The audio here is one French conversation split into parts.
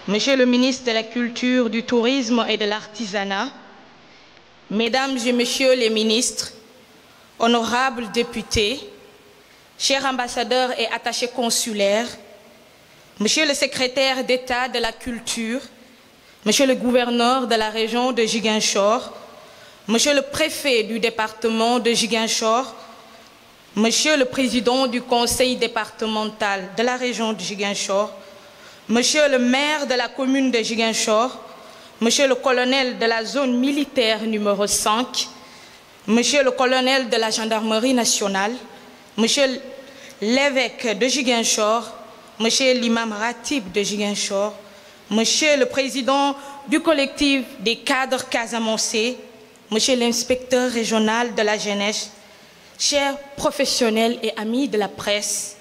Monsieur le ministre de la Culture, du Tourisme et de l'Artisanat, Mesdames et Messieurs les ministres, honorables députés, chers ambassadeurs et attachés consulaires, Monsieur le secrétaire d'État de la Culture, Monsieur le gouverneur de la région de Ziguinchor, Monsieur le préfet du département de Ziguinchor, Monsieur le président du conseil départemental de la région de Ziguinchor, Monsieur le maire de la commune de Ziguinchor, Monsieur le colonel de la zone militaire numéro 5, Monsieur le colonel de la gendarmerie nationale, Monsieur l'évêque de Ziguinchor, Monsieur l'imam ratib de Ziguinchor, Monsieur le président du collectif des cadres casamançais, Monsieur l'inspecteur régional de la jeunesse, chers professionnels et amis de la presse,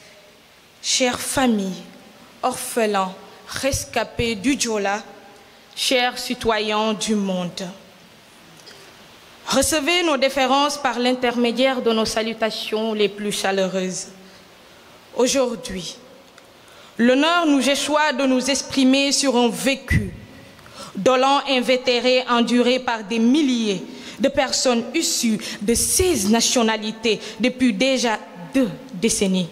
chères familles, orphelins, rescapés du Diola, chers citoyens du monde. Recevez nos déférences par l'intermédiaire de nos salutations les plus chaleureuses. Aujourd'hui, l'honneur nous échoit de nous exprimer sur un vécu, dolent invétéré enduré par des milliers de personnes issues de 16 nationalités depuis déjà 2 décennies.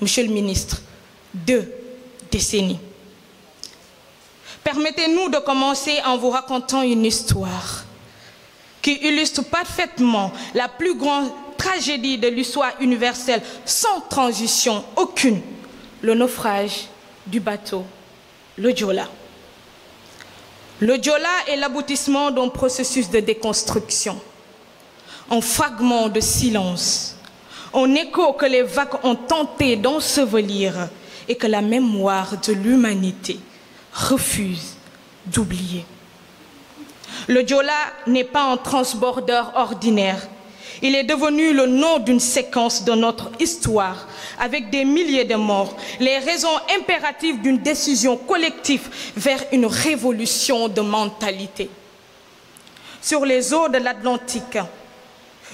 Monsieur le ministre, 2 décennies. Permettez-nous de commencer en vous racontant une histoire qui illustre parfaitement la plus grande tragédie de l'histoire universelle, sans transition aucune, le naufrage du bateau, le Diola. Le Diola est l'aboutissement d'un processus de déconstruction, un fragment de silence, un écho que les vagues ont tenté d'ensevelir et que la mémoire de l'humanité refuse d'oublier. Le Diola n'est pas un transbordeur ordinaire. Il est devenu le nom d'une séquence de notre histoire, avec des milliers de morts, les raisons impératives d'une décision collective vers une révolution de mentalité. Sur les eaux de l'Atlantique,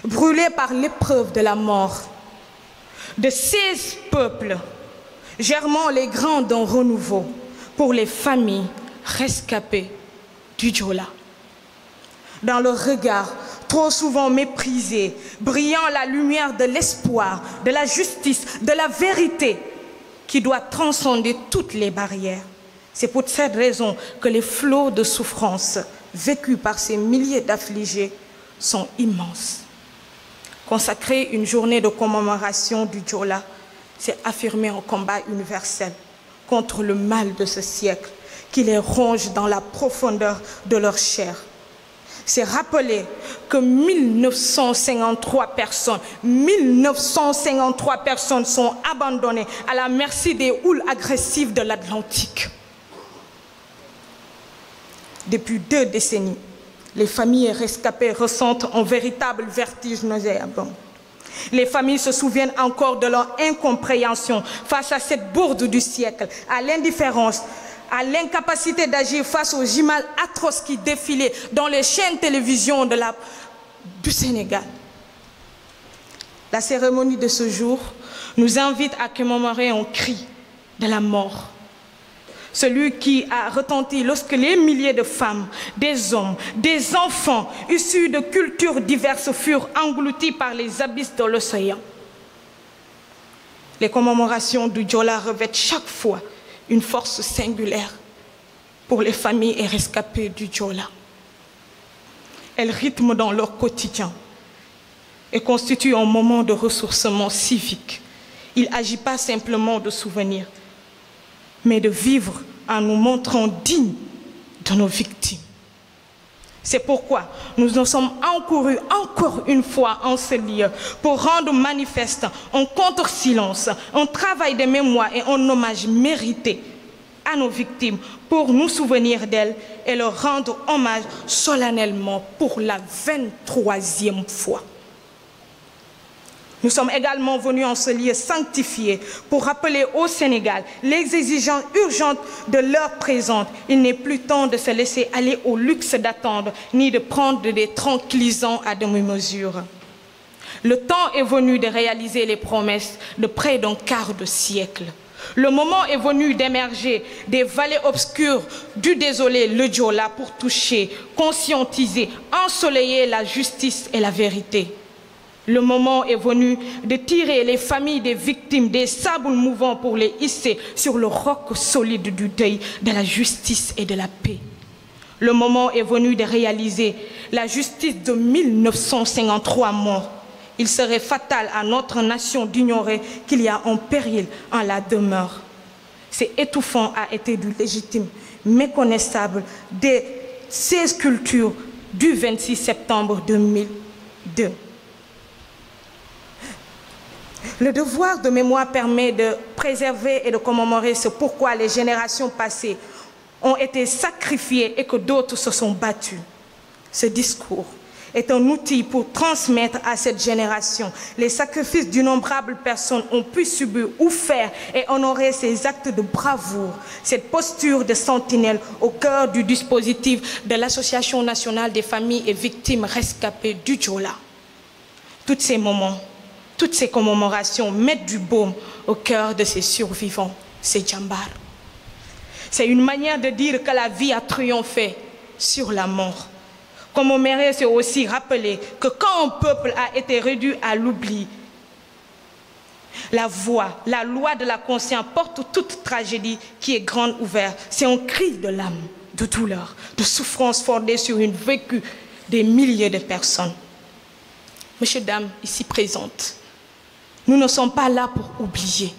brûlés par l'épreuve de la mort, de 16 peuples, germant les grains d'un renouveau pour les familles rescapées du Diola. Dans le regard trop souvent méprisé, brillant la lumière de l'espoir, de la justice, de la vérité qui doit transcender toutes les barrières. C'est pour cette raison que les flots de souffrance vécus par ces milliers d'affligés sont immenses. Consacrer une journée de commémoration du Diola, c'est affirmer un combat universel contre le mal de ce siècle qui les ronge dans la profondeur de leur chair. C'est rappeler que 1953 personnes sont abandonnées à la merci des houles agressives de l'Atlantique. Depuis 2 décennies, les familles rescapées ressentent un véritable vertige nauséabond. Les familles se souviennent encore de leur incompréhension face à cette bourde du siècle, à l'indifférence, à l'incapacité d'agir face aux images atroces qui défilaient dans les chaînes télévision du Sénégal. La cérémonie de ce jour nous invite à commémorer un cri de la mort. Celui qui a retenti lorsque les milliers de femmes, des hommes, des enfants issus de cultures diverses furent engloutis par les abysses de l'océan. Les commémorations du Diola revêtent chaque fois une force singulière pour les familles et rescapés du Diola. Elles rythment dans leur quotidien et constituent un moment de ressourcement civique. Il ne s'agit pas simplement de souvenirs, mais de vivre en nous montrant dignes de nos victimes. C'est pourquoi nous nous sommes encourus encore une fois en ce lieu pour rendre manifeste un contre-silence, un travail de mémoire et un hommage mérité à nos victimes pour nous souvenir d'elles et leur rendre hommage solennellement pour la 23e fois. Nous sommes également venus en ce lieu sanctifié pour rappeler au Sénégal les exigences urgentes de l'heure présente. Il n'est plus temps de se laisser aller au luxe d'attendre, ni de prendre des tranquillisants à demi-mesure. Le temps est venu de réaliser les promesses de près d'un quart de siècle. Le moment est venu d'émerger des vallées obscures du désolé, le Diola, pour toucher, conscientiser, ensoleiller la justice et la vérité. Le moment est venu de tirer les familles des victimes des sables mouvants pour les hisser sur le roc solide du deuil, de la justice et de la paix. Le moment est venu de réaliser la justice de 1953 morts. Il serait fatal à notre nation d'ignorer qu'il y a un péril en la demeure. C'est étouffant a été du légitime, méconnaissable de ces sculptures du 26 septembre 2002. Le devoir de mémoire permet de préserver et de commémorer ce pourquoi les générations passées ont été sacrifiées et que d'autres se sont battus. Ce discours est un outil pour transmettre à cette génération les sacrifices d'innombrables personnes ont pu subir ou faire et honorer ces actes de bravoure, cette posture de sentinelle au cœur du dispositif de l'Association nationale des familles et victimes rescapées du Diola. Tous ces moments, toutes ces commémorations mettent du baume au cœur de ces survivants, ces djambars. C'est une manière de dire que la vie a triomphé sur la mort. Commémorer, c'est aussi rappeler que quand un peuple a été réduit à l'oubli, la voix, la loi de la conscience porte toute tragédie qui est grande ouverte. C'est un cri de l'âme, de douleur, de souffrance fondée sur une vécue des milliers de personnes. Messieurs, dames, ici présentes, nous ne sommes pas là pour oublier,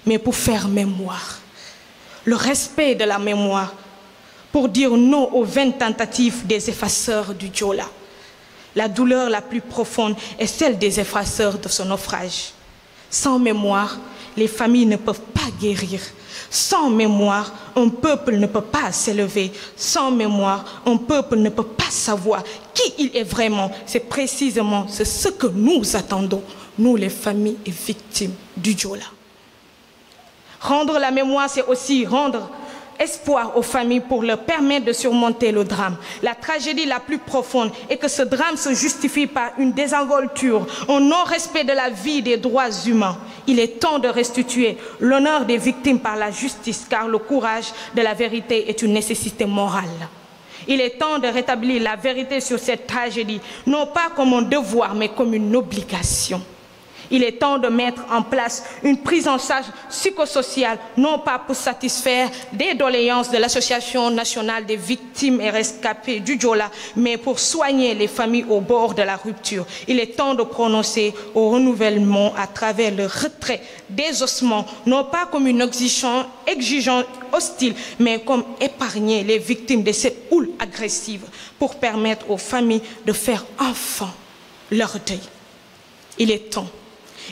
mais pour faire mémoire. Le respect de la mémoire, pour dire non aux vaines tentatives des effaceurs du Diola. La douleur la plus profonde est celle des effaceurs de ce naufrage. Sans mémoire, les familles ne peuvent pas guérir. Sans mémoire, un peuple ne peut pas s'élever. Sans mémoire, un peuple ne peut pas savoir qui il est vraiment. C'est précisément ce que nous attendons, nous les familles et victimes du Diola. Rendre la mémoire, c'est aussi rendre espoir aux familles pour leur permettre de surmonter le drame. La tragédie la plus profonde est que ce drame se justifie par une désinvolture, un non-respect de la vie et des droits humains. Il est temps de restituer l'honneur des victimes par la justice, car le courage de la vérité est une nécessité morale. Il est temps de rétablir la vérité sur cette tragédie, non pas comme un devoir, mais comme une obligation. Il est temps de mettre en place une prise en charge psychosociale, non pas pour satisfaire des doléances de l'Association nationale des victimes et rescapés du Diola, mais pour soigner les familles au bord de la rupture. Il est temps de prononcer au renouvellement à travers le retrait des ossements, non pas comme une exigence hostile, mais comme épargner les victimes de cette houle agressive pour permettre aux familles de faire enfin leur deuil. Il est temps.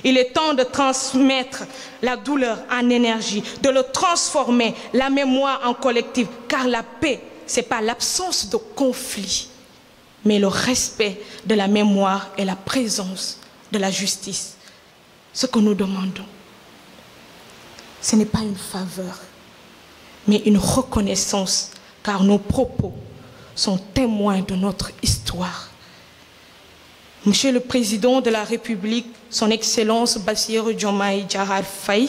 Il est temps de transmettre la douleur en énergie, de le transformer, la mémoire en collectif, car la paix, ce n'est pas l'absence de conflit, mais le respect de la mémoire et la présence de la justice. Ce que nous demandons, ce n'est pas une faveur, mais une reconnaissance, car nos propos sont témoins de notre histoire. Monsieur le Président de la République, Son Excellence Bassirou Diomaye Diakhar Faye,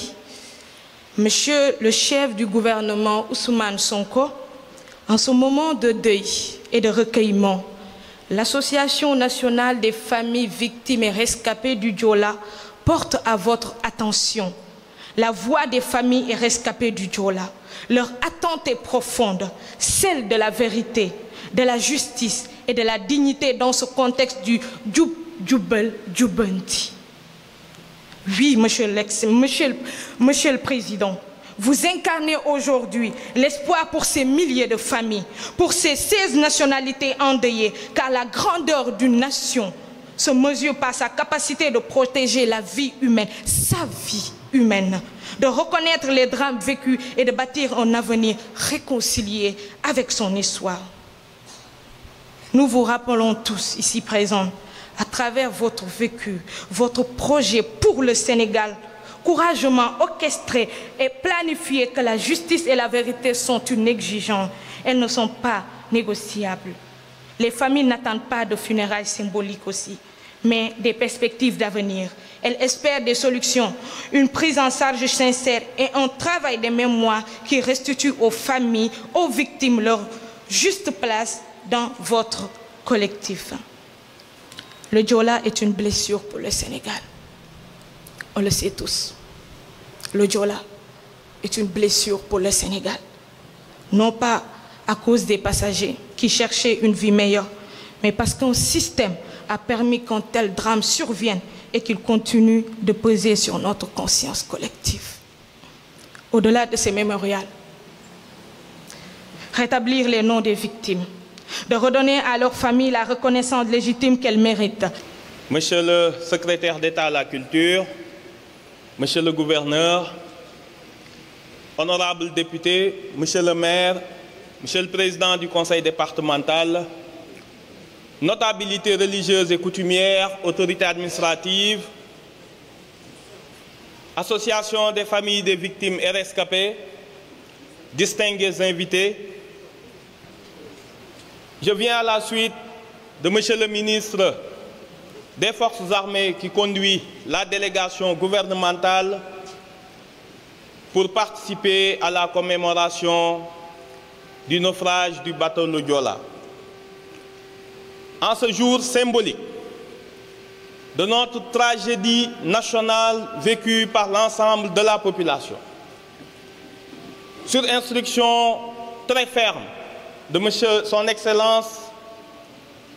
Monsieur le chef du gouvernement Ousmane Sonko, en ce moment de deuil et de recueillement, l'Association nationale des familles victimes et rescapées du Diola porte à votre attention la voix des familles et rescapées du Diola. Leur attente est profonde, celle de la vérité, de la justice et de la dignité dans ce contexte du Jubel Jubanti. Oui, Monsieur le Président, vous incarnez aujourd'hui l'espoir pour ces milliers de familles, pour ces 16 nationalités endeuillées, car la grandeur d'une nation se mesure par sa capacité de protéger la vie humaine, sa vie humaine, de reconnaître les drames vécus et de bâtir un avenir réconcilié avec son histoire. Nous vous rappelons tous ici présents, à travers votre vécu, votre projet pour le Sénégal, courageusement orchestré et planifié, que la justice et la vérité sont une exigence. Elles ne sont pas négociables. Les familles n'attendent pas de funérailles symboliques aussi, mais des perspectives d'avenir. Elle espère des solutions, une prise en charge sincère et un travail de mémoire qui restitue aux familles, aux victimes leur juste place dans votre collectif. Le Diola est une blessure pour le Sénégal. On le sait tous. Le Diola est une blessure pour le Sénégal. Non pas à cause des passagers qui cherchaient une vie meilleure, mais parce qu'un système a permis qu'un tel drame survienne et qu'il continue de peser sur notre conscience collective. Au-delà de ces mémorials, rétablir les noms des victimes, de redonner à leurs familles la reconnaissance légitime qu'elles méritent. Monsieur le secrétaire d'État à la Culture, Monsieur le gouverneur, honorables députés, Monsieur le maire, Monsieur le président du conseil départemental, notabilité religieuse et coutumière, autorité administrative, association des familles des victimes et rescapées, distingués invités, je viens à la suite de Monsieur le ministre des Forces armées qui conduit la délégation gouvernementale pour participer à la commémoration du naufrage du bateau le Diola. En ce jour symbolique de notre tragédie nationale vécue par l'ensemble de la population, sur instruction très ferme de Monsieur Son Excellence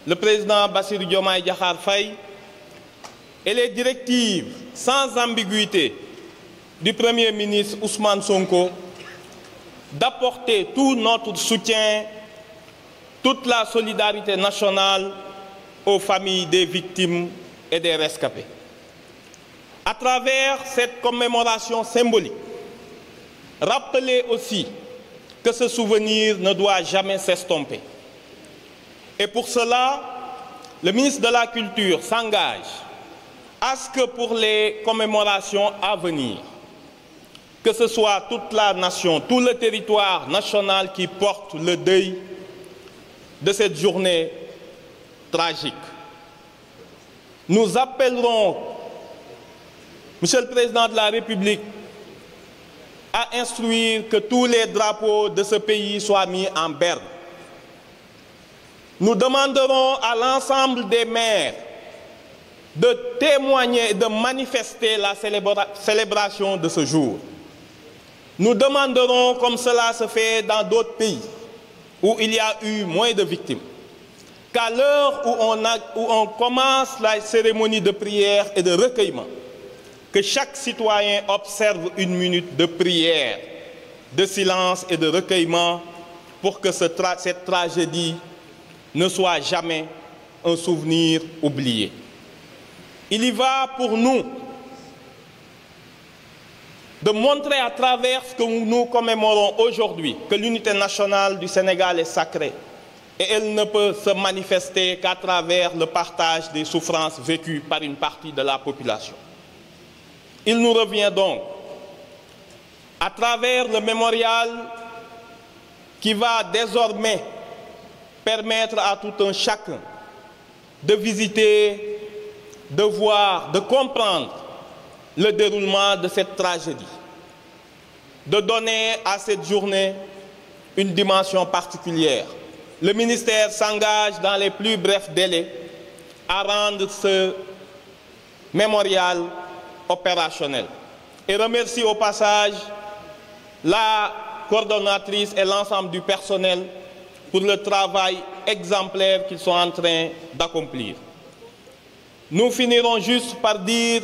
le président Bassirou Diomaye Diakhar Faye et les directives sans ambiguïté du Premier ministre Ousmane Sonko, d'apporter tout notre soutien, toute la solidarité nationale aux familles des victimes et des rescapés. À travers cette commémoration symbolique, rappelez aussi que ce souvenir ne doit jamais s'estomper. Et pour cela, le ministre de la Culture s'engage à ce que pour les commémorations à venir, que ce soit toute la nation, tout le territoire national qui porte le deuil de cette journée tragique. Nous appellerons, Monsieur le Président de la République, à instruire que tous les drapeaux de ce pays soient mis en berne. Nous demanderons à l'ensemble des maires de témoigner et de manifester la célébration de ce jour. Nous demanderons, comme cela se fait dans d'autres pays, où il y a eu moins de victimes, qu'à l'heure où on commence la cérémonie de prière et de recueillement, que chaque citoyen observe une minute de prière, de silence et de recueillement pour que cette tragédie ne soit jamais un souvenir oublié. Il y va pour nous de montrer à travers ce que nous commémorons aujourd'hui que l'unité nationale du Sénégal est sacrée et elle ne peut se manifester qu'à travers le partage des souffrances vécues par une partie de la population. Il nous revient donc, à travers le mémorial qui va désormais permettre à tout un chacun de visiter, de voir, de comprendre le déroulement de cette tragédie, de donner à cette journée une dimension particulière. Le ministère s'engage dans les plus brefs délais à rendre ce mémorial opérationnel. Et remercie au passage la coordonnatrice et l'ensemble du personnel pour le travail exemplaire qu'ils sont en train d'accomplir. Nous finirons juste par dire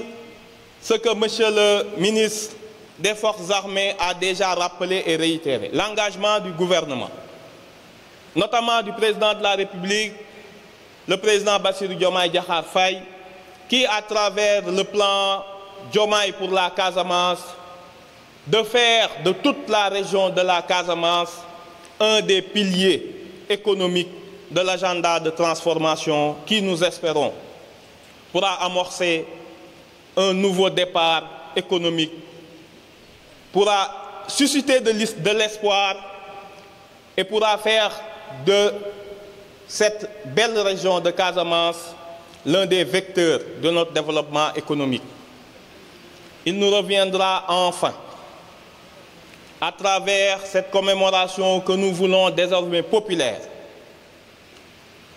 ce que Monsieur le ministre des Forces armées a déjà rappelé et réitéré. L'engagement du gouvernement, notamment du président de la République, le président Bassirou Diomaye Diakhar Faye, qui, à travers le plan Diomaye pour la Casamance, de faire de toute la région de la Casamance un des piliers économiques de l'agenda de transformation qui, nous espérons, pourra amorcer un nouveau départ économique, pourra susciter de l'espoir et pourra faire de cette belle région de Casamance l'un des vecteurs de notre développement économique. il nous reviendra enfin, à travers cette commémoration que nous voulons désormais populaire,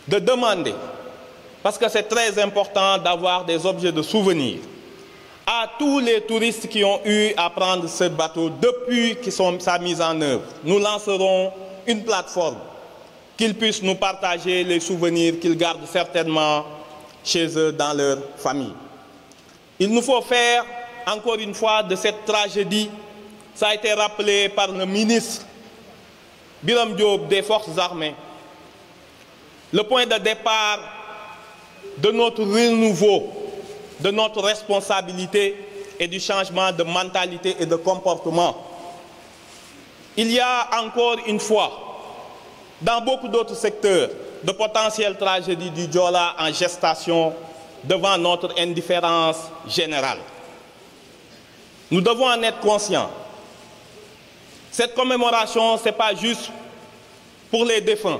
de demander, parce que c'est très important d'avoir des objets de souvenir, à tous les touristes qui ont eu à prendre ce bateau depuis sa mise en œuvre. Nous lancerons une plateforme qu'ils puissent nous partager les souvenirs qu'ils gardent certainement chez eux, dans leur famille. Il nous faut faire, encore une fois, de cette tragédie, ça a été rappelé par le ministre Birame Diop des Forces armées, le point de départ de notre renouveau, de notre responsabilité et du changement de mentalité et de comportement. Il y a encore une fois, dans beaucoup d'autres secteurs, de potentielles tragédies du Joola en gestation devant notre indifférence générale. Nous devons en être conscients. Cette commémoration, ce n'est pas juste pour les défunts.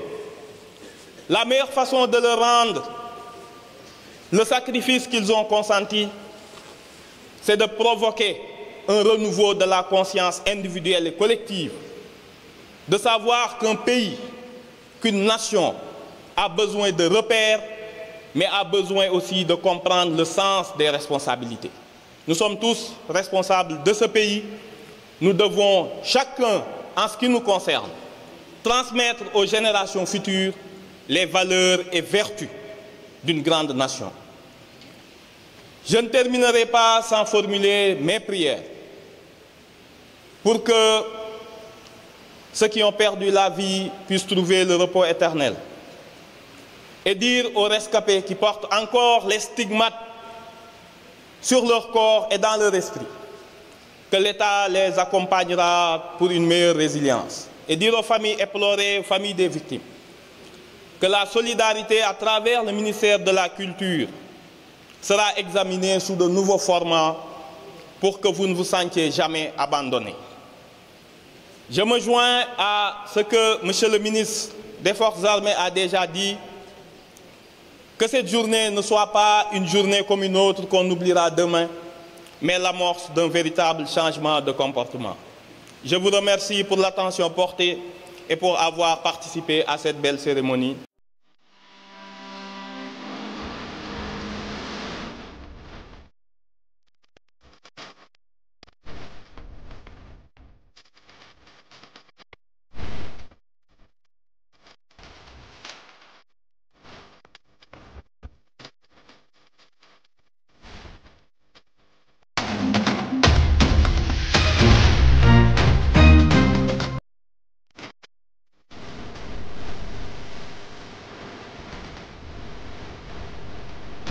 La meilleure façon de leur rendre le sacrifice qu'ils ont consenti, c'est de provoquer un renouveau de la conscience individuelle et collective, de savoir qu'un pays, qu'une nation a besoin de repères, mais a besoin aussi de comprendre le sens des responsabilités. Nous sommes tous responsables de ce pays. Nous devons, chacun, en ce qui nous concerne, transmettre aux générations futures les valeurs et vertus d'une grande nation. Je ne terminerai pas sans formuler mes prières pour que ceux qui ont perdu la vie puissent trouver le repos éternel et dire aux rescapés qui portent encore les stigmates sur leur corps et dans leur esprit que l'État les accompagnera pour une meilleure résilience, et dire aux familles éplorées, aux familles des victimes, que la solidarité à travers le ministère de la Culture sera examinée sous de nouveaux formats pour que vous ne vous sentiez jamais abandonnés. Je me joins à ce que M. le ministre des Forces armées a déjà dit, que cette journée ne soit pas une journée comme une autre qu'on oubliera demain, mais l'amorce d'un véritable changement de comportement. Je vous remercie pour l'attention portée et pour avoir participé à cette belle cérémonie.